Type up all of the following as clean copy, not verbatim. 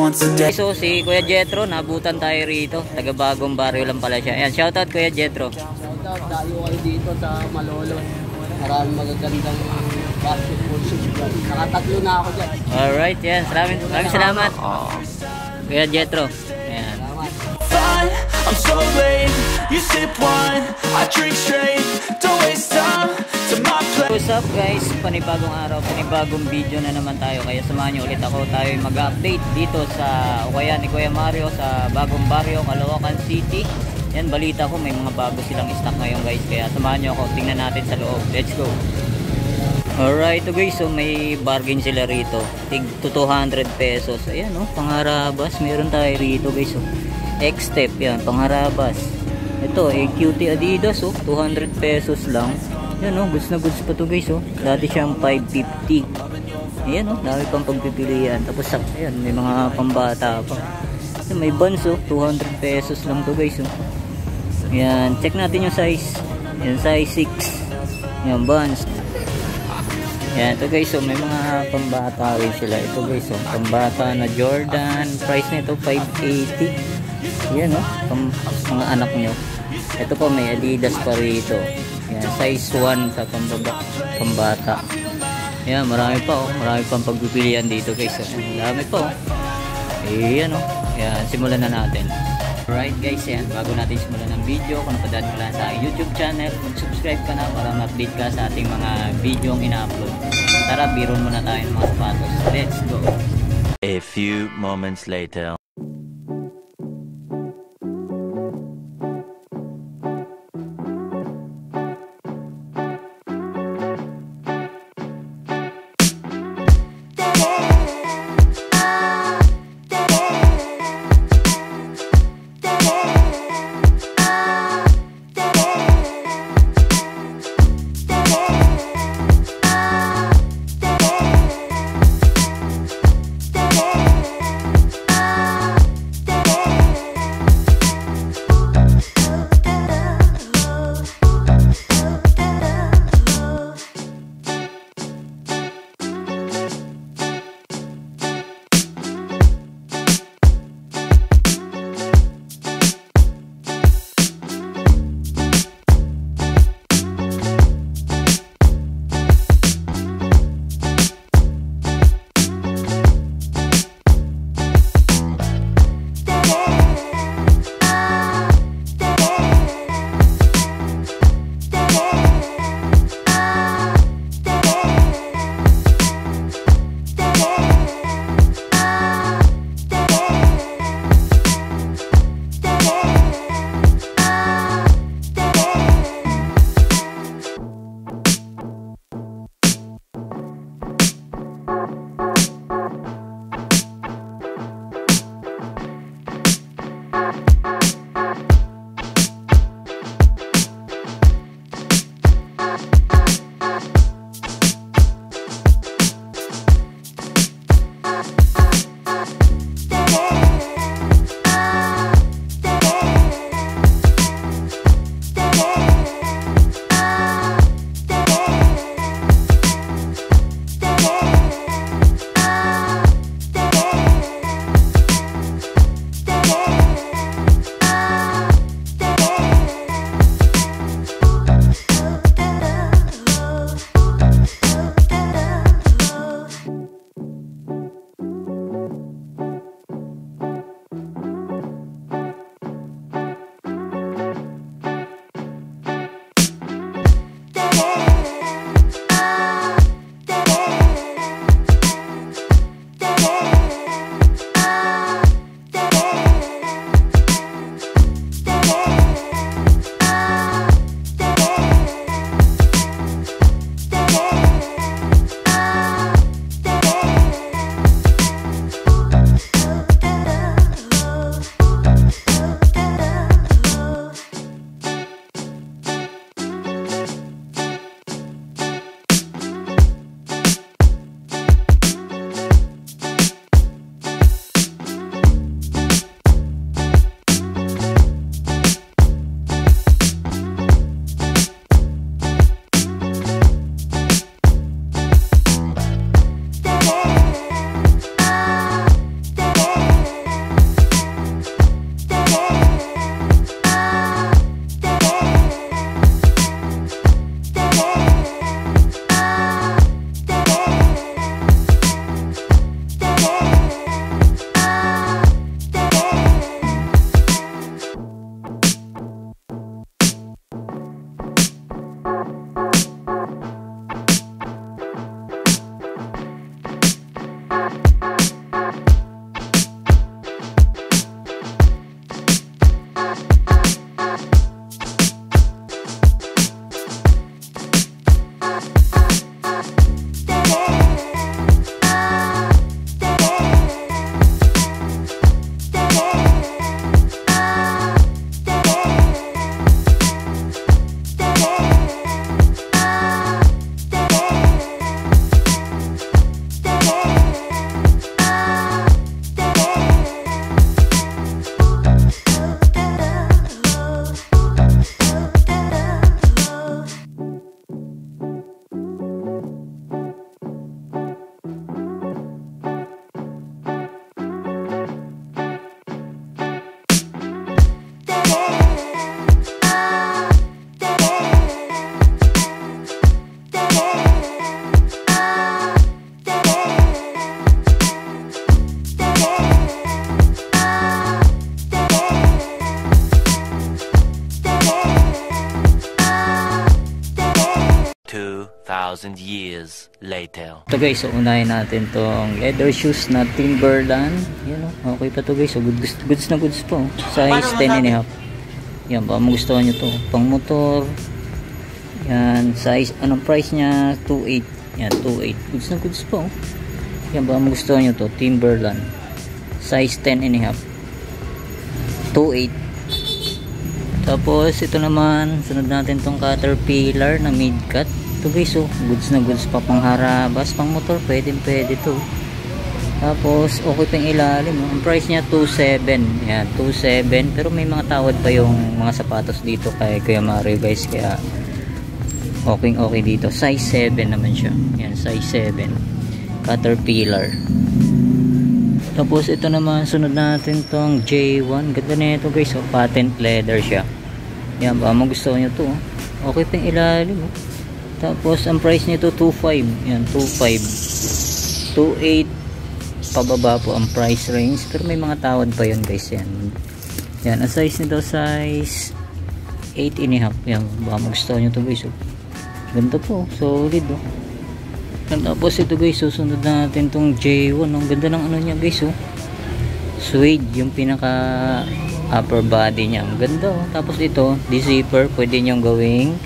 once a day. So si Kuya Jetro, nabutan tayo rito. Taga Bagong Barrio lang pala siya. Ayan, shoutout Kuya Jetro. Shoutout, tayo kayo dito sa Malolo. Maraming magagandang basketball shoes dyan. Nakatatlo na ako dyan. Alright, yan. Maraming salamat. Kuya Jetro. Ayan. Fun, I'm so late. You sip wine, I drink straight. Don't waste time to my place. What's up guys? Panibagong araw, panibagong video na naman tayo. Kaya samahan nyo ulit ako. Tayo mag-update dito sa Ukayan ni Kuya Mario sa Bagong Barrio, Caloocan City. Yan, balita ko may mga bago silang stock ngayon guys. Kaya samahan nyo ako. Tingnan natin sa loob. Let's go. Alright guys, so may bargain sila rito. Tig 200 pesos. Ayan oh, pangarabas. Meron tayo rito guys oh. X-Step yan, pangarabas. Ito, cutie Adidas oh, 200 pesos lang. Yan oh, goods na goods pa to guys oh. Dati siyang 550. Ayan oh, dami pang pagpipilian. Tapos ayan, may mga pambata pa. Ayan, may Vans oh, 200 pesos lang to guys oh. Yan, check natin yung size. Yan, size 6. Yan, Vans. Yan, ito guys oh, may mga pambata rin sila. Ito guys oh, pambata na Jordan. Price nito 580. Yan oh, mga anak nyo. Ito po may Adidas pa rito. Yan, size 1 sa pambata. Yan, marami pa oh. Marami pang pagpipilian dito guys oh. Marami pa oh. Ayan oh. Yan, simulan na natin. Alright guys, yan. Bago natin simulan ng video, kung napadaan mo lang sa aking YouTube channel, mag-subscribe ka na para ma-update ka sa ating mga video ang ina-upload. Tara, biron muna tayo ng mga sapatos. Let's go. A few moments later. 2,000 years later. Ito guys, so unahin natin tong leather shoes na Timberland. Yan o, okay pa to guys. So goods na goods po. Size 10.5. Yan, baka magustuhan nyo to. Pang motor. Yan, size, anong price nya? 2.8. Yan, 2.8. Goods na goods po. Yan, baka magustuhan nyo to. Timberland. Size 10.5. 2.8. Tapos ito naman, sunod natin tong Caterpillar na mid-cut. Ito guys, oh, goods na goods pa, pang harabas, pang motor, pwede to. Tapos okay pa yung ilalim, oh. Ang price niya 2.7. Yan, 2.7, pero may mga tawad pa yung mga sapatos dito kay Kuya Mario guys, kaya okay dito. Size 7 naman siya. Yan, size 7. Caterpillar. Tapos ito naman, sunod natin tong J1. Ganda na ito guys, oh, patent leather siya. Yan, baka magustuhan nyo to, oh. Okay pa yung ilalim, oh. Tapos ang price nito 2.5. Yan, 2.5. 2.8 pababa po ang price range, pero may mga tawad pa yun guys. Yan, ang size nito size 8.5. Yan, baka magustuhan nyo to guys, oh. Ganda po, solid, oh. Tapos ito guys, susunod natin tong J1. Ang ganda ng ano niya guys, oh. Suede yung pinaka upper body niya. Ang ganda, oh. Tapos ito, di zipper, pwede niyang gawing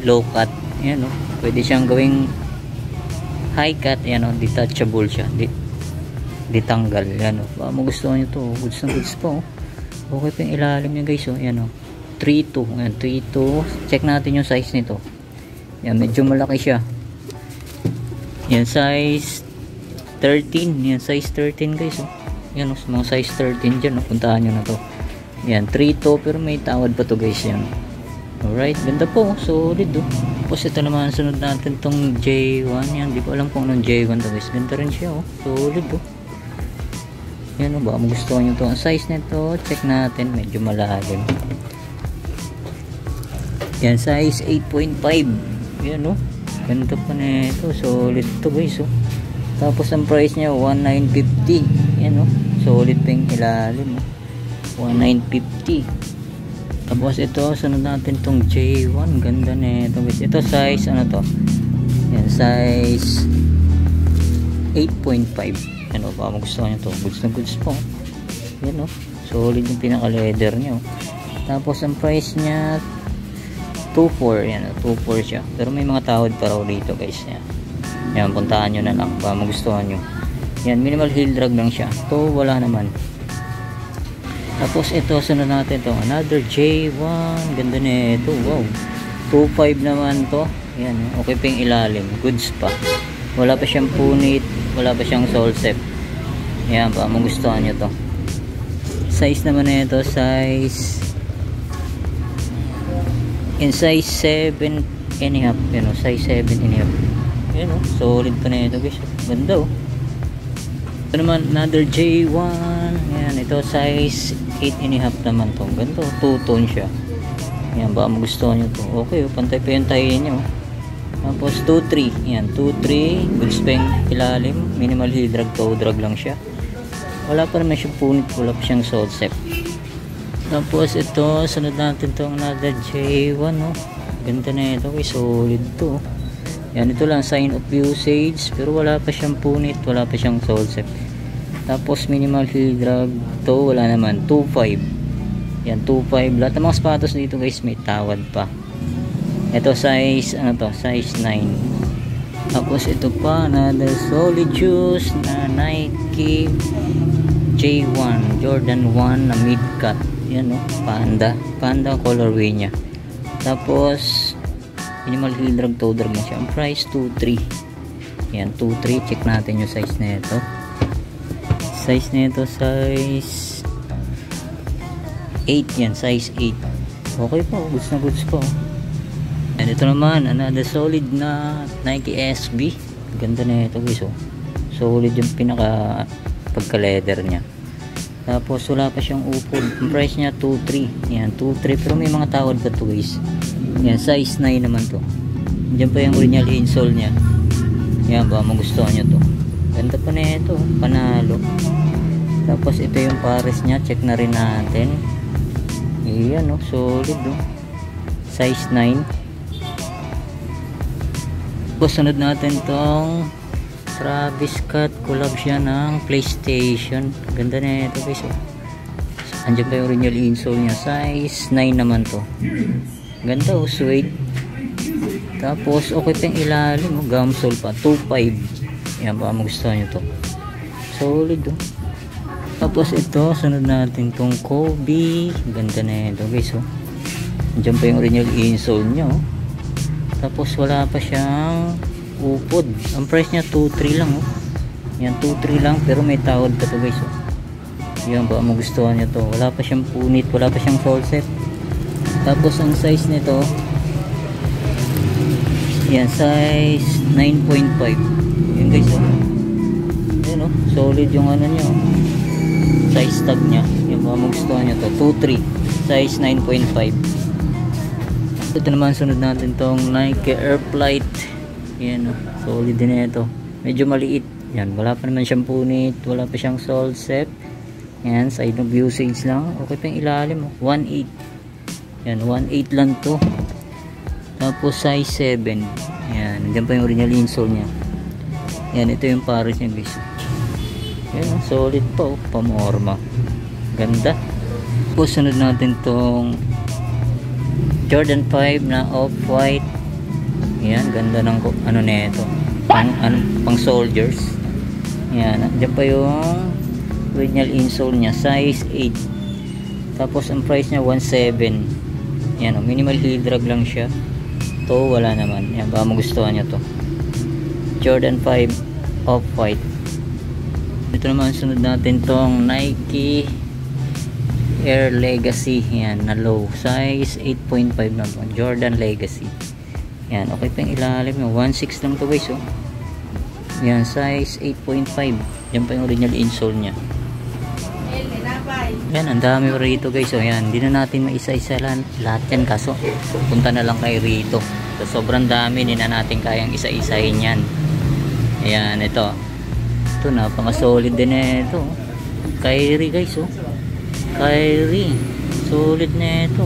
low cut. Yan, oh. Pwede siyang gawing high cut. Yan, oh. Detachable siya. Ditanggal. Yan, oh. Baka magustuhan niyo to, oh. Goods na goods po, oh. Okay pa yung ilalim niya guys, oh. Yan, oh. 3.2. Yan, 3.2. Check natin yung size nito. Yan, medyo malaki siya. Yan, size 13. Yan, size 13 guys, oh. Yan, oh, mga size 13 dyan, oh. Puntahan nyo na to. Yan, 3.2, pero may tawad pa to guys. Yan, alright, ganda po, solid, oh. Tapos ito naman, sunod natin tong J1. Yan, di ko alam kung anong J1 to guys. Ganda rin siya, oh. Solid, oh. Yan, oh, baka magustuhan nyo to. Ang size nito, check natin, medyo malalim. Yan, size 8.5. Yan, oh. Ganito pa na ito, solid to guys, oh. Tapos ang price niya 1,950. Yan, oh, solid pa yung ilalim, oh. 1,950. Tapos ito, sunod natin tong J1. Ganda na ito guys. Ito size, ano to? Yan, size 8.5. Yan, oh, baka magustuhan nyo to. Goods na goods po. Yan, oh, solid yung pinaka leather niya, oh. Tapos ang price niya 2.4. Yan, 2.4 siya. Pero may mga tawad pa raw dito guys. Yan, yan, puntahan nyo na lang baka magustuhan nyo. Yan, minimal heel drag lang siya. Ito wala naman. Tapos ito, sunod natin to, another J1. Ganda na ito, wow. 2.5 naman to. Yan, okay pa yung ilalim, goods pa. Wala pa siyang punit, wala pa siyang sole set. Yan, baka magustuhan nyo to. Size naman na ito, size in size 7.5. Yan, oh, size 7.5. Yan, oh, solid pa na ito guys. Ganda, oh. Ito naman, another J1. Yan, ito size 8.5 naman to. Ganda, oh, two-tone siya. Yan, baka magustuhan nyo to. Okay, oh, pantay pa yung tayo nyo. Tapos 2.3. Yan, 2.3. Goods pa yung ilalim. Minimal heel drag, toe drag lang siya. Wala pa naman siyang punit, wala pa siyang sole set. Tapos ito, sunod natin itong another J1, oh. Ganda na ito, okay, solid to. Yan, ito lang sign of usage, pero wala pa siyang punit, wala pa siyang sole set. Tapos minimal heel drag to, wala naman. 2.5. Yan, 2.5. Lahat ng mga sapatos dito guys may tawad pa. Ito size, ano to, size 9. Tapos ito pa, another solid shoes na Nike J1 Jordan 1 na mid cut. Yan, oh, panda colorway nya. Tapos minimal heel drag, toe drag na siya. Ang price 2.3. Yan, 2.3. Check natin yung size na ito. Size na ito size 8. Yan, size 8. Okay po, goods na goods po. And ito naman, another solid na Nike SB. Ganda na ito guys, oh. Solid yung pinaka pagka leather nya. Tapos wala pa siyang upod. Ang price niya 2.3. Yan, 2.3, pero may mga tawad pa to guys. Yan, size 9 naman to. Diyan pa yung original insole nya. Yan, baka magustuhan nyo to. Ganda pa na ito, panalo. Tapos ito yung pares nya, check na rin natin. Yan, oh, solid, oh. Size 9. Tapos sunod natin tong Travis Scott, collab siya ng PlayStation. Ganda na ito guys. Andiyan pa yung original insole niya, size 9 naman to. Ganda suede. Tapos okay pa yung ilalim, gum sole pa, 2.5. Yan, baka magustuhan nyo to. Solid Tapos ito, sunod natin tong Kobe. Ganda na ito guys. Andiyan pa yung original insole niya. Tapos wala pa siyang upod. Ang price niya 2.3 lang. Yan, 2.3 lang, pero may tawad pa to guys. Yan, baka magustuhan nyo to. Wala pa siyang punit, wala pa siyang full set. Tapos ang size nito, yan, size 9.5. Yan guys. Yan solid yung ano niya. Size tag niya. Yan, baka magustuhan nyo to. 2.3, size 9.5. Ito naman, sunod natin tong Nike Air Flight. Yan solid din na ito. Medyo maliit. Yan, wala pa naman siyang punit, wala pa siyang sole set. Yan, side of usage lang. Okay pa yung ilalim 1.8. Yan, 1.8 lang to. Tapos size 7. Yan, nandiyan pa yung original insole niya. Yan, ito yung pares niya guys. Yan, solid pa pamorma. Ganda. Tapos sunod natin tong Jordan 5 na off-white. Yan, ganda ng ano nito. Pang soldiers. Yan, diyan pa yung original insole niya, size 8. Tapos ang price niya 1.7. Yan, minimal heel drag lang siya. To wala naman. Yan, baka magustuhan niyo to. Jordan 5 off-white. Ito naman, sunod natin tong Nike Air Legacy. Yan, na low, size 8.5 na po. Jordan Legacy. Yan, okay pa yung ilalim yung 1.6 lang to guys. Yan, size 8.5. Yan pa yung original insole nya. Yan, ang dami rito guys. Yan, hindi na natin maisa-isa lahat yan, kaso punta na lang kay Rito. So, sobrang dami, hindi na natin kayang isa-isahin yan. Yan, ito napaka-solid din na ito. Kyrie guys. Kyrie, solid na ito.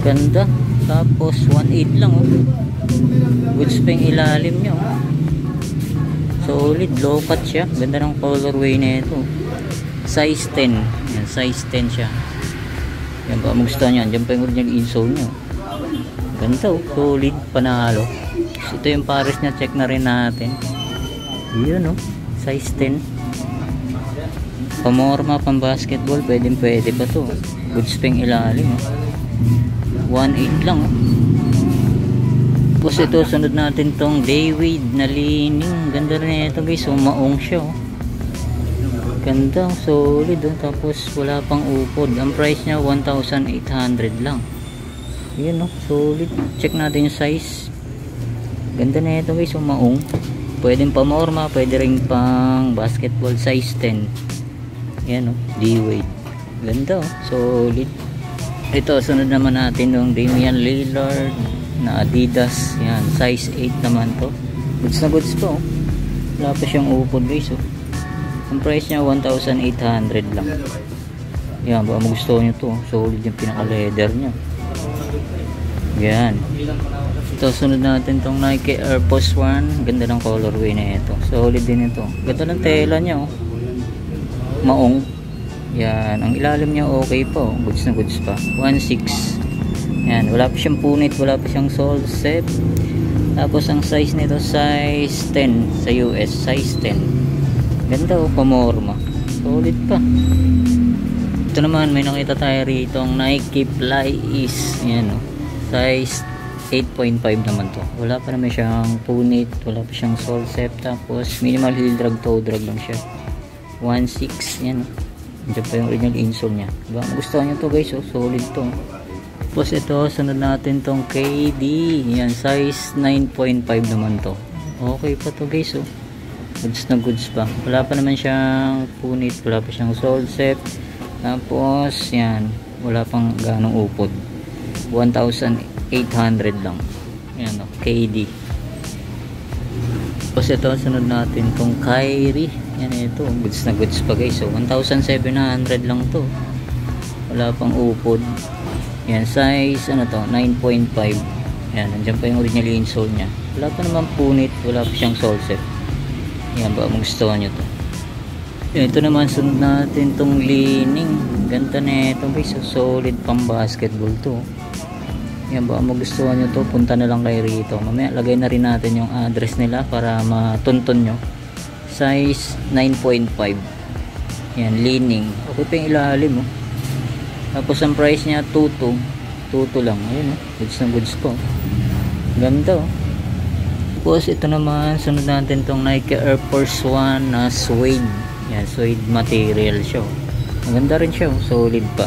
Ganda. Tapos 1.8 lang goods pa yung ilalim nyo. Solid, low cut siya. Ganda ng colorway na ito. Size 10. Yan, size 10 siya. Yan, baka magustuhan nyo. Diyan pa yung original insole nyo. Ganda solid, panalo. So, ito yung pares niya, check na rin natin. Yun size 10. Pamorma, pang basketball, pwede pa to. Goods pa yung ilalim 1.8 lang Tapos ito, sunod natin tong Daywade na lining. Ganda rin ito guys. Maong siya ganda, solid tapos wala pang upod. Ang price niya 1,800 lang. Yun solid. Check natin yung size. Ganda na ito guys. Maong. Pwedeng pamorma, pwede rin pang basketball, size 10. Yan Daywade. Ganda solid. Ito, sunod naman natin yung Damian Lillard na Adidas. Yan, size 8 naman to. Goods na goods to. Wala pa siyang upod guys. Ang price niya 1,800 lang. Yan, baka magustuhan nyo to. Solid yung pinaka leather niya. Yan. Ito, sunod natin tong Nike Air Force 1. Ganda ng colorway na ito. Solid din ito. Ganda ng tela niya Maong. Yan, ang ilalim niya okay po. Goods na goods pa. 1.6. Yan, wala pa siyang punit, wala pa siyang sole set. Tapos ang size nito, size 10 sa US, size 10. Ganda pamorma. Solid pa. Ito naman, may nakita tayo rito ang Nike Fly Ease. Yan size 8.5 naman to. Wala pa naman siyang punit, wala pa siyang sole set. Tapos minimal heel drag, toe drag lang siya. 1.6. Yan Diyan pa yung original insole niya. Baka magustuhan nyo to guys. Solid to. Tapos ito, sunod natin tong KD. Yan, size 9.5 naman to. Okay pa to guys. Goods na goods pa. Wala pa naman siyang punit. Wala pa siyang sole set. Tapos, yan. Wala pang ganong upod. 1,800 lang. Yan KD. Tapos ito, sunod natin tong Kyrie. Yan ito, goods na goods pa guys. 1,700 lang to. Wala pang upod. Yan, size 9.5. Yan, nandiyan pa yung original insole nya. Wala pa naman punit, wala pa siyang sole set. Yan, baka magustuhan nyo to. Yan, ito naman sunod natin tong leaning. Ganda na ito guys, so solid pang basketball to. Yan, baka magustuhan nyo to, punta na lang kayo rito. Mamaya lagay na rin natin yung address nila para matuntun nyo. Size 9.5. Yan, leaning. Okay pa yung ilalim oh. Tapos ang price niya 2.2 lang. Ayun oh, goods na goods po. Ganda oh. Tapos ito naman, sunod natin tong Nike Air Force 1 na suede. Yan, suede material siya oh. Maganda rin siya oh, solid pa.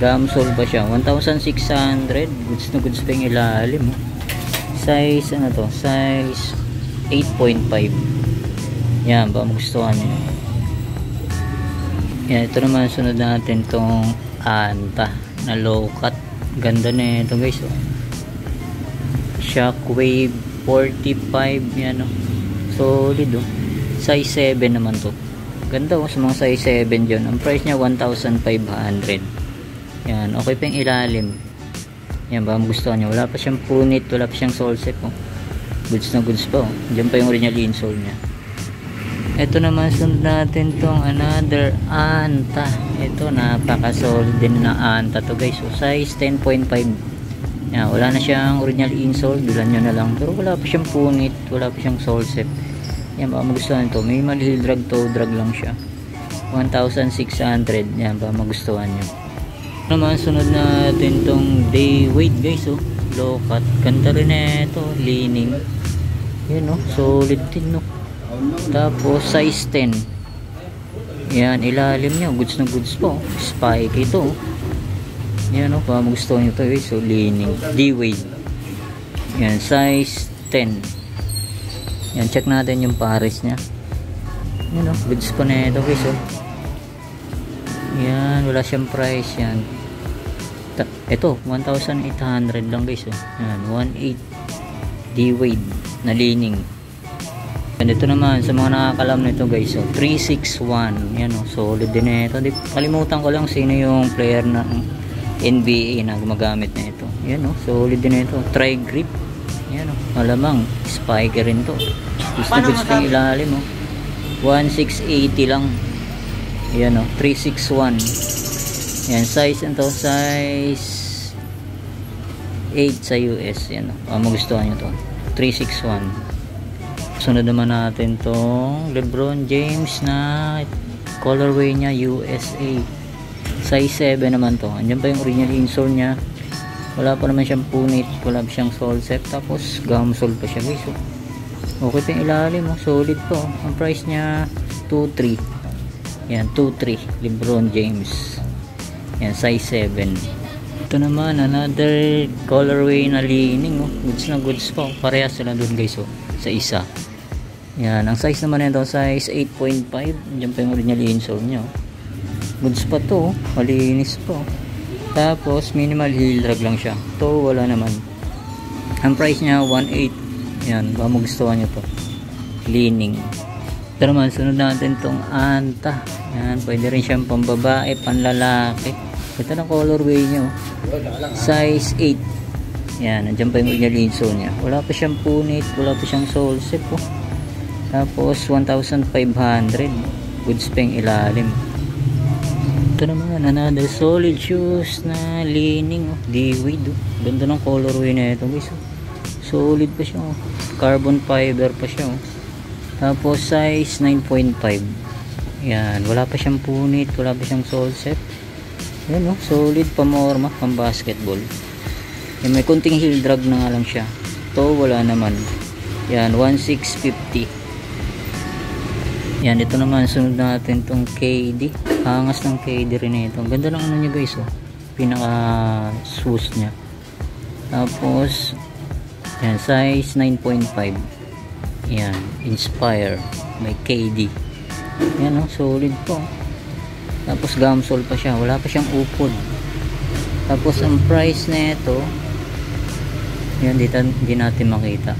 Gum sole pa siya, 1,600. Goods na goods pa yung ilalim oh. Size ano to, size 8.5. yan, baka magustuhan nyo. Yan, ito naman sunod natin tong Anta na low cut. Ganda na ito guys oh. Shockwave 45 yan oh. Solid oh. Size 7 naman to. Ganda oh, sa mga size 7 dyan. Ang price nya 1,500. Yan, okay pa yung ilalim. Yan, baka magustuhan nyo. Wala pa siyang punit, wala pa siyang sole set oh. Goods na goods pa oh. Diyan pa yung original insole nya. Ito naman sunod natin tong another Anta. Ito napaka solid din na Anta to guys. So size 10.5. Yan, wala na siyang original insole, dulan nyo na lang. Pero wala pa siyang punit, wala pa siyang sole set. Yan, baka magustuhan to. May malihil drag to, drag lang siya. 1,600. Yan, baka magustuhan nyo. Naman sunod natin tong day weight guys oh. Low cut. Ganda rin na ito, leaning. Yan oh, solid din no. Tapos size 10. Yan, ilalim niya goods na goods po. Spike ito. Yan o, baka magustuhan nyo ito guys. So leaning, D-Wade. Yan, size 10. Yan, check natin yung pares nya. Yan o, goods po na ito guys o. Yan, wala siyang price yan. Ito 1,800 lang guys o. Yan, 1.8 D-Wade na leaning. Ito naman sa mga nakakalam nito guys, so 361. Yan oh, solid din ito. Kalimutan ko lang sino yung player na NBA na gumagamit na ito. Yan oh, solid din ito. Tri grip. Yan oh, malamang spiker rin to. Gusto ng ilalim oh. 1,680 lang. Yan oh, 361. Yan, size ito, size 8 sa US. Yan oh, magustuhan nyo to. 361. Sunod naman natin tong LeBron James na colorway nya USA. Size 7 naman to. Andiyan pa yung original insole nya. Wala pa naman siyang punit, wala pa siyang sole set. Tapos gum sole pa siya guys. Okay pa yung ilalim oh. Solid po. Ang price nya 2.3. Yan, 2.3 LeBron James. Yan, size 7. Ito naman another colorway na leaning oh. Goods na goods po. Parehas sila dun guys oh, sa isa. Yan, ang size naman nito size 8.5. Diyan pa yung original insole nyo. Goods pa to, malinis po. Tapos minimal heel drag lang siya. To wala naman. Ang price nya 1.8. Yan, baka magustuhan nyo to. Leaning. Ito naman, sunod natin tong Anta. Yan, pwede rin siyang pambabae, panlalaki. Ito na colorway nyo. Size 8. Yan, nandiyan pa yung original insole nya. Wala pa siyang punit, wala pa siyang sole set po. Tapos 1,500. Goods pa yung ilalim. Ito naman another solid shoes na leaning oh. D-Wade oh. Ganda ng colorway na ito guys oh. Solid pa siya oh. Carbon fiber pa siya oh. Tapos size 9.5. Yan, wala pa siyang punit, wala pa siyang sole set. Yan oh, solid pamorma, pang basketball. Yan, may kunting heel drag na nga lang siya. To wala naman. Yan, 1,650. Yan, ito naman sunod natin tong KD. Hangas ng KD rin ito. Ganda ng ano niya guys oh. Pinaka shoes niya. Tapos yan, size 9.5. Yan, Inspire. May KD. Yan oh, solid po. Tapos gum sole pa siya. Wala pa siyang upod. Tapos ang price na ito, yan, di natin makita.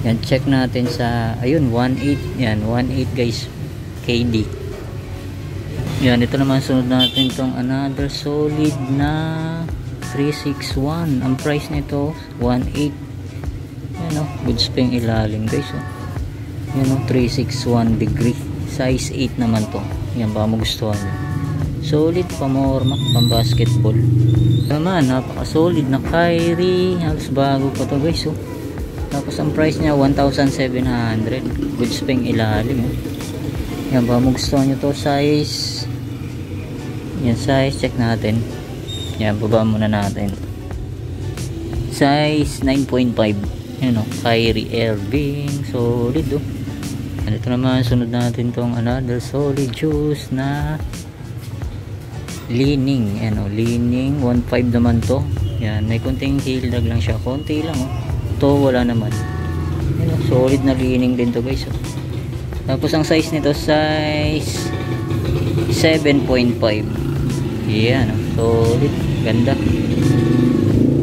Yan, check natin sa, ayun, 1.8. Yan, 1.8 guys. KD. Yan, ito naman sunod natin tong another solid na 361. Ang price nito 1.8. Yan o, goods pa yung ilalim guys o. Yan o, 361 degree. Size 8 naman to. Yan, baka magustuhan nyo. Solid, pamorma, pang basketball. Naman, napaka solid na Kyrie. Halos bago pa to guys o. Tapos ang price niya 1,700. Goods pa yung ilalim o. Yan, baka magustuhan nyo to. Size, yan, size, check natin. Yan, baba muna natin. Size 9.5. Yan o, Kyrie Irving. Solid o. Ito naman, sunod natin tong another solid shoes na Li-Ning. Yan o, Li-Ning 1.5 naman to. Yan, may konting heel drag lang siya. Konti lang o. Ito, wala naman. Yan o, solid na Li-Ning din to guys o. Tapos ang size nito, size 7.5. Yan o, solid. Ganda.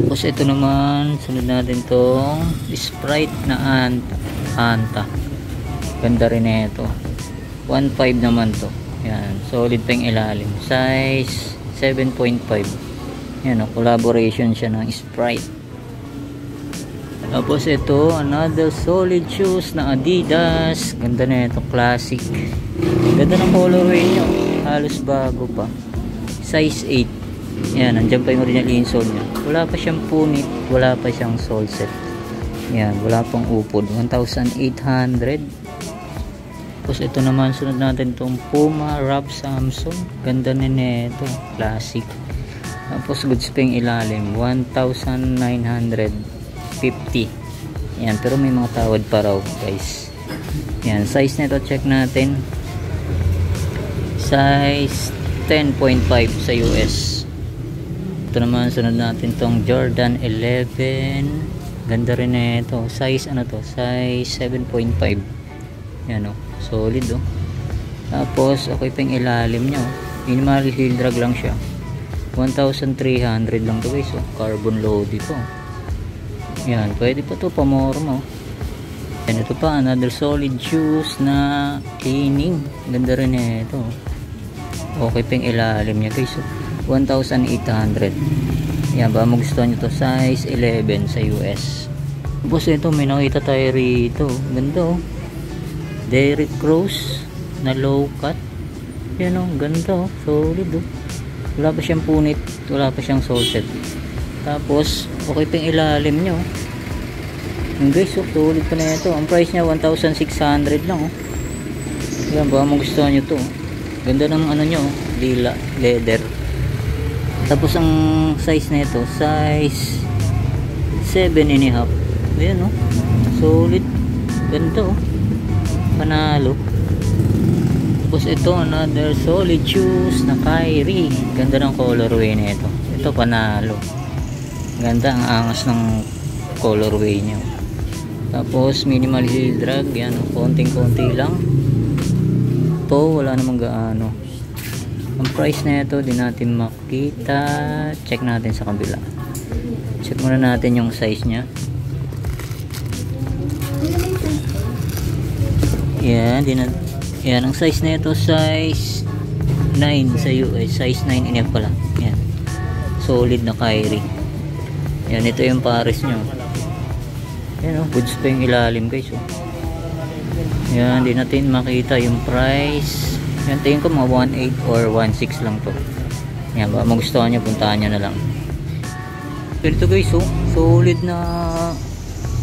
Tapos ito naman, sunod natin tong Sprite na Anta. Ganda rin ito. 1.5 naman to. Yan, solid pa yung ilalim. Size 7.5. Yan o, collaboration siya ng Sprite. Tapos ito, another solid shoes na Adidas. Ganda na ito, classic. Ganda ng colorway niya. Halos bago pa. Size 8. Yan, nandiyan pa yung original insole niya. Wala pa siyang punit, wala pa siyang sole set. Yan, wala pang upod. 1,800. Tapos ito naman, sunod natin itong Puma Rap Samsung. Ganda na nito, classic. Tapos goods pa yung ilalim, 1,950. Yan, pero may mga tawad pa raw guys. Yan, size nito check natin. Size 10.5 sa US. Ito naman, sunod natin tong Jordan 11. Ganda rin na ito. Size ano to? Size 7.5. Yan o, solid o. Tapos okay pa yung ilalim nya o. Minimal heel drag lang siya. 1,300 lang to guys o. Carbon load ito. Yan, pwede pa to, pamorma. Yan, ito pa, another solid shoes na Li-Ning. Ganda rin na ito. Okay pa yung ilalim niya guys. 1,800. Yan, ba magustuhan nyo to, size 11 sa US. Tapos ito, may nakita tayo rito. Ganda oh. Derrick Rose na low cut. Yan oh, ganda oh. Solid oh. Wala pa siyang punit, wala pa siyang sole set. Tapos okay pa yung ilalim nyo. Yung guys oh, solid pa na ito. Ang price niya 1,600 lang oh. Yan, baka magustuhan nyo to. Ganda ng ano nyo, lila, leather. Tapos ang size na ito, size 7.5. Ayan oh, solid. Ganda oh, panalo. Tapos ito, another solid shoes na Kyrie. Ganda ng colorway na ito. Ito panalo. Ganda, ang angas ng colorway niya. Tapos minimal heel drag. Yan, konting-konti lang. Ito, wala namang gaano. Ang price na ito, di natin makita. Check natin sa kabila. Check muna natin yung size niya. Yan, yan, ang size na ito, size 9 sa US. Size 9.5 pala. Yan. Solid na Kyrie. Yan, ito yung pares nyo. Yan o, goods pa yung ilalim guys o. Yan, di natin makita yung price. Yan, tingin ko mga 1.8 or 1.6 lang to. Yan, baka magustuhan nyo, puntahan nyo na lang. Pero ito guys o, solid na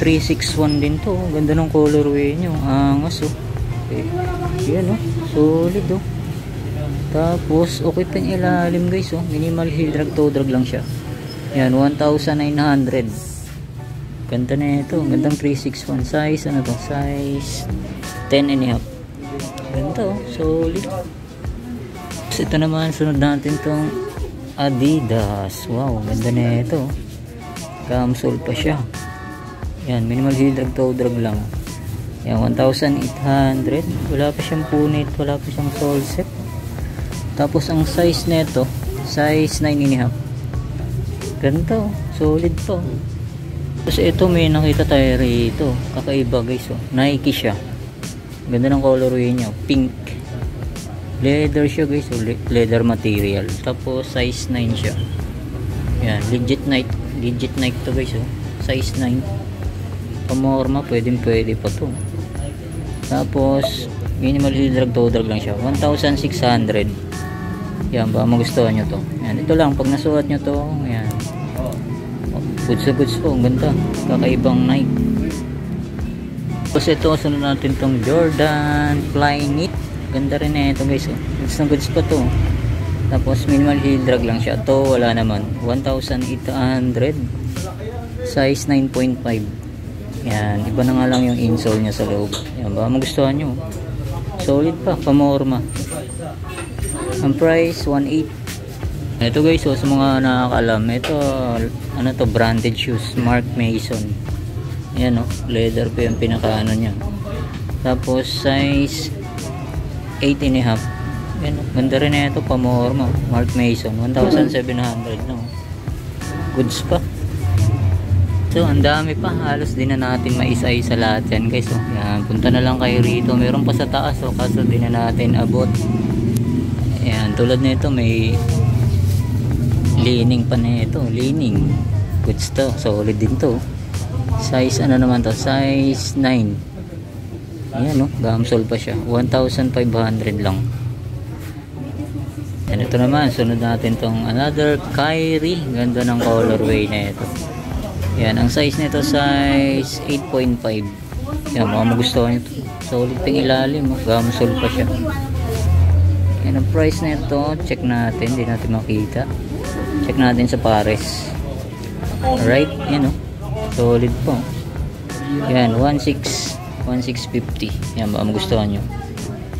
361 din to. Ganda ng colorway nyo, angas o. Okay. Yan o, solid o. Tapos okay pa yung ilalim guys o. Minimal heel drag, toe drag lang siya. Yan, 1,900. Ganda na ito. Gandang 361. Size, ano to? Size 10.5. Ganda oh. Solid. Tapos ito naman, sunod natin tong Adidas. Wow, ganda na ito. Camsole pa siya. Yan, minimal heel drag, toe drag lang. Yan, 1,800. Wala pa siyang punit. Wala pa siyang sole set. Tapos ang size nito, size 9.5. Ganda oh, solid to. Tapos ito, may nakita tayo rito, kakaiba guys oh. Nike siya. Ganda ng colorway niya, pink. Leather siya guys oh, leather material. Tapos size 9 siya. Yan, legit Nike to guys, oh. Size 9. Pamorma, pwede pa to. Tapos minimal heel drag, toe drag lang siya, 1,600. Yan, baka magustuhan nyo to. Yan, ito lang, pag nasuot nyo to, yan, goods na goods po, ang ganda, kakaibang Nike. Tapos ito, sunod natin tong Jordan Flyknit. Ganda rin na ito guys, oh. Goods na goods pa to. Tapos minimal heel drag lang siya. To wala naman, 1,800, size 9.5. yan, iba na nga lang yung insole nya sa loob. Yan, baka magustuhan nyo. Solid pa, pamorma. Ang price 1.8. ito guys, so sa mga nakakalam, ito ano to, branded shoes, Mark Mason. Yan, oh, leather pa yung pinaka ano nya. Tapos size 8.5. Yan, ganda rin na ito, pamorma, Mark Mason, 1,700, no? Goods pa. So ang dami pa, halos din na natin maisa-isa lahat yan guys. So yan, punta na lang kayo rito, meron pa sa taas, so kaso din na natin abot. Yan, tulad nito may leaning pa na ito, leaning. Goods to, solid din to. Size ano naman to, size 9. Ayan, no, gamsol pa siya, 1,500 lang. And ito naman, sunod natin tong another Kyrie. Ganda ng colorway na ito. Yan, ang size nito size 8.5. Yan, mga magustuhan ito. Solid pang ilalim, gamsol pa siya. Yan, ang price nito, check natin, hindi natin makita. Check natin sa pares. Alright, yan, oh, solid po. Yan, 1,650. Yan, baka magustuhan nyo.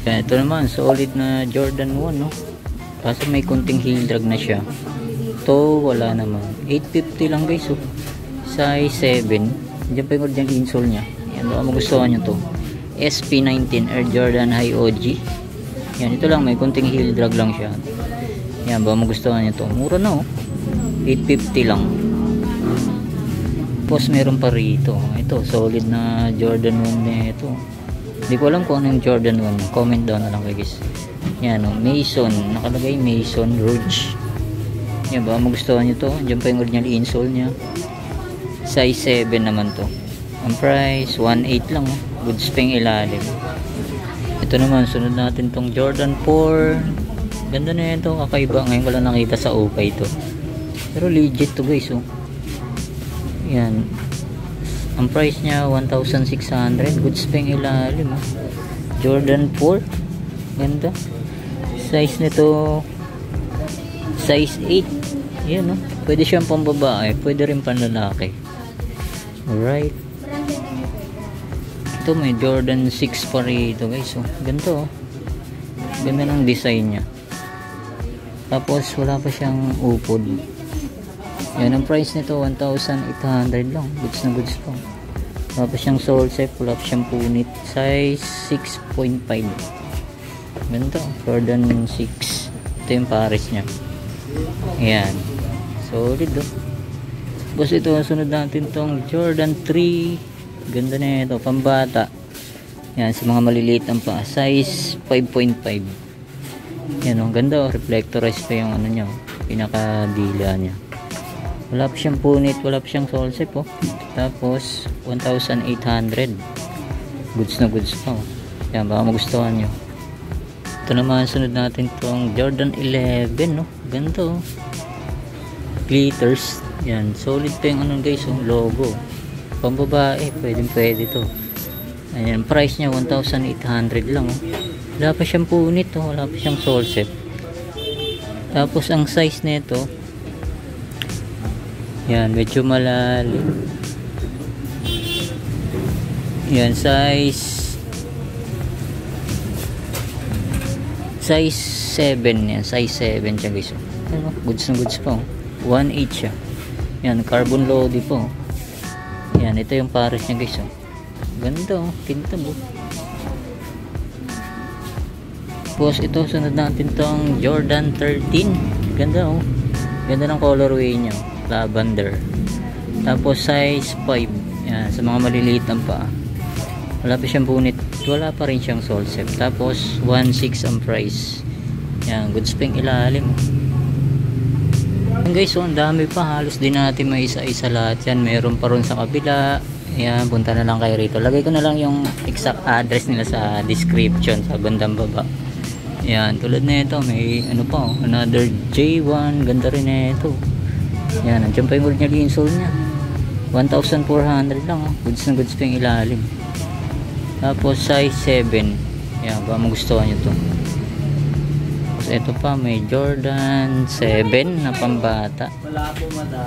Yan, ito naman, solid na Jordan 1, no? Kaso may kunting heel drag na siya. To wala naman, 850 lang guys, oh. Size 7. Diyan pa yung original insole nya. Yan, baka magustuhan nyo to. SP19 Air Jordan High OG. Yan, ito lang, may kunting heel drag lang siya. Yan, baka magustuhan nyo to. Mura na, oh, 850 lang. Tapos meron pa rito, ito solid na Jordan 1 na ito. Hindi ko alam kung ano yung Jordan 1. Comment down na lang guys. Yan, oh, Mason, nakalagay Mason Rouge. Yan, baka magustuhan nyo to. Diyan pa yung original insole nya. Size 7 naman to. Ang price 1.8 lang, oh. Goods pang ilalim. Ito naman, sunod natin tong Jordan 4. Ganda na ito, kakaiba. Ngayon ko lang nakita sa Opay to. Pero legit to guys, oh. Yan, ang price nya 1,600. Goods pang ilalim, oh. Jordan 4. Ganda. Size nito size 8. Yan, oh. Pwede siyang pambabae, pwede rin panlalaki. Alright. Ito may Jordan 6 pa rito guys, oh. Ganito, oh. Ganda ng design nya. Tapos wala pa siyang upod. Yan, ang price nito 1,800 lang. Goods na goods pa. Wala pa siyang sole set, wala pa siyang punit. Size 6.5. Ganito, Jordan 6. Ito yung pares nya. Ayan, solid, oh. Tapos ito, sunod natin tong Jordan 3. Ganda na ito, pambata. Yan, sa mga maliliit ang pa, size 5.5. Yan, oh, ganda, oh. Reflectorized pa yung ano nya, pinaka-dila nya. Wala pa siyang punit, wala pa siyang sole set, oh. Tapos 1,800. Goods na goods pa, oh. Yan, baka magustuhan nyo. Ito naman, sunod natin tong Jordan 11, no? Ganito, oh. Glitters. Yan, solid pa yung ano guys, yung logo. Pambabae, pwede to. Ayan, price nya 1,800 lang, oh. Wala pa siyang punit, oh. Wala pa siyang sole set. Tapos ang size nito, yan, medyo malalim. Yan, size 7 yan, size 7 siya guys, oh. Ano, goods na goods pa, oh. 1.8 siya. Yan, carbon loady po. Yan, ito yung pares niya guys, oh. Ganda, oh, kintab, oh. Tapos ito, sunod natin tong Jordan 13. Ganda, oh. Ganda ng colorway niya, oh. Lavender. Tapos size 5. Yan, sa mga maliliit ang paa. Wala pa siyang punit, wala pa rin siyang sole set. Tapos 1.6 ang price. Yan, goods pang ilalim. Guys, so ang dami pa, halos din natin may isa-isa lahat yan. Meron pa ron sa kabila. Ayan, punta na lang kayo rito. Lagay ko na lang yung exact address nila sa description sa bandang baba. Ayan, tulad na ito, may ano pa, another J1, ganda rin na ito. Ayan, nandiyan pa yung original insole nya. 1,400 lang, goods na goods pa yung ilalim. Tapos size 7. Ayan, baka magustuhan nyo to. Ito pa, may Jordan 7 na pambata.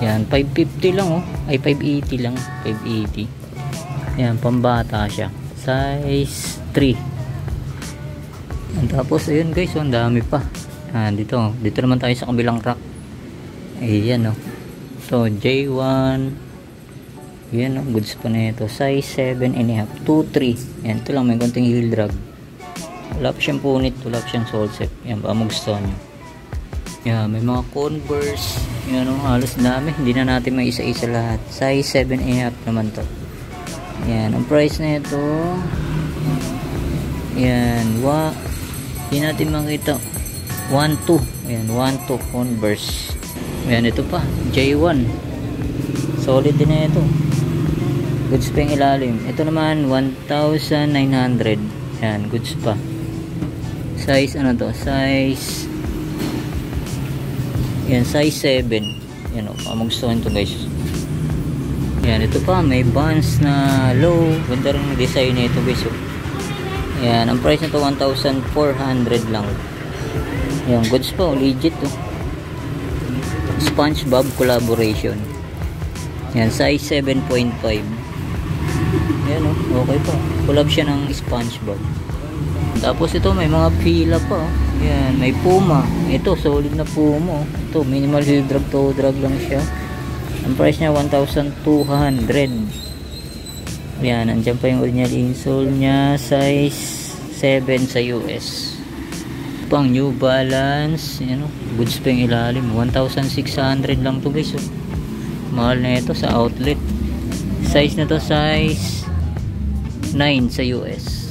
Yan, 550 lang oh. Ay, 580 lang. 580. Yan, pambata siya. Size 3. Yan, tapos, ayun guys, oh, ang dami pa. Yan, dito naman tayo sa kabilang rack. Ayan oh. Ito, J1. Yan oh, goods pa na ito. Size 7.5. 2.3. Yan, ito lang, may konting heel drag. Wala pa siyang punit, wala pa siyang sole set. Yan, baka magustuhan nyo. Yan, may mga Converse. Yan, halos dami. Hindi na natin may isa-isa lahat. Size 7.5 naman to. Yan, ang price na ito. Yan, hindi natin makita. 1.2. Yan, 1.2 Converse. Yan, ito pa. J1. Solid din na ito. Goods pa yung ilalim. Ito naman, 1,900. Yan, goods pa. Size ano to? Size yan, size 7. Yan o, magustuhan to guys. Yan, ito pa, may Vans na low. Ganda rin yung design nito guys. Yan, ang price nito 1,400 lang. Yan, goods pa, legit to. SpongeBob collaboration. Yan, size 7.5. Yan o, okay pa. Collab siya ng SpongeBob. Tapos ito may mga pila pa oh. Yan, may Puma. Ito solid na Puma oh. Ito minimal heel drag, toe drag lang siya. Ang price niya 1,200. Yan, nandiyan pa yung original insole niya. Size 7 sa US. Pang New Balance. Yan oh, goods pa yung ilalim. 1,600 lang to guys oh. Mahal na ito sa outlet. Size na to size 9 sa US.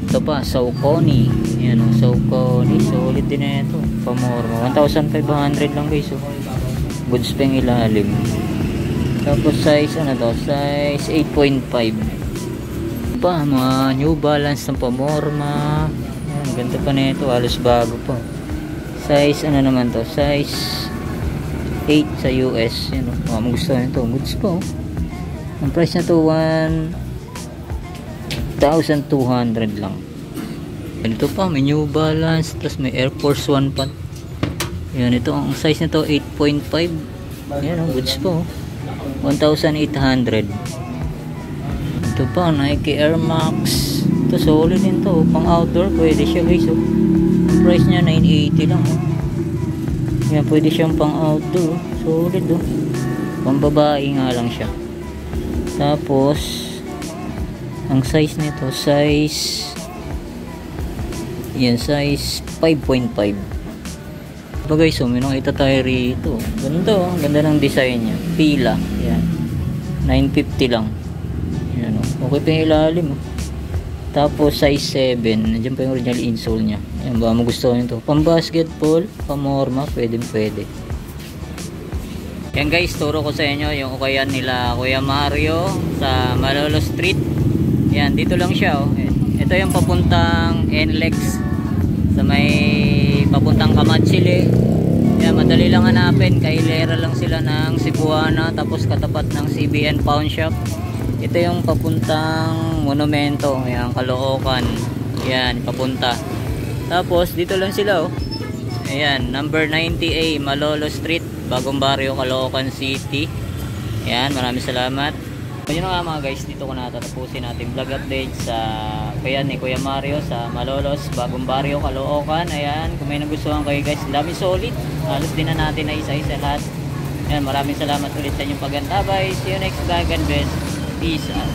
Ito pa, Saucony. Yan o, Saucony. Solid din na ito. Pamorma. 1,500 lang guys. Oh. Goods pa yung ilalim. Tapos size, ano to? Size 8.5. Pa, mga New Balance ng pamorma. Yan, ganda pa na ito. Halos bago pa. Size, ano naman to? Size 8 sa US. Yan o. Magustuhan ito. Goods pa oh. Ang price na to 1,200 lang. Ito pa, may New Balance, tapos may Air Force 1 pa. Yan, ito ang size nito 8.5. Yan, goods po. 1,800. Ito pa, Nike Air Max. Ito solid din to, pang outdoor, pwede siya guys. Oh. Price niya 980 lang. Oh. Yan, pwede siyang pang outdoor. Solid oh. Pang babae nga lang siya. Tapos ang size nito, size yan, size 5.5. Diba guys, so may nakita tayo rito. Ganda oh, ganda ng design niya. Pila, yan 950 lang. Yan oh, okay pa yung ilalim oh. Tapos size 7, nandiyan pa yung original insole nya. Yan, baka magustuhan nyo to. Pang basketball, pamorma, pwede. Yan guys, turo ko sa inyo yung ukayan nila Kuya Mario sa Malolo Street. Yan, dito lang siya oh. Ito yung papuntang NLEX sa may papuntang Kamatsili. Yan, madali lang hanapin. Kailera lang sila ng Cebuana, tapos katapat ng CBN Pawn Shop. Ito yung papuntang Monumento. Yan, Caloocan. Yan, papunta. Tapos dito lang sila oh. Ayan, number 90A Malolo Street, Bagong Baryo, Caloocan City. Ayan, maraming salamat. Yun nga mga guys, dito ko natatapusin natin vlog update sa kaya ni Kuya Mario sa Malolos, Bagong Baryo, Caloocan. Ayan, kung may nagustuhan kayo guys, dami solid. Halos din na natin na isa-isa lahat. Ayan, maraming salamat ulit sa inyong pag-antabay. See you next vlog and best. Peace out.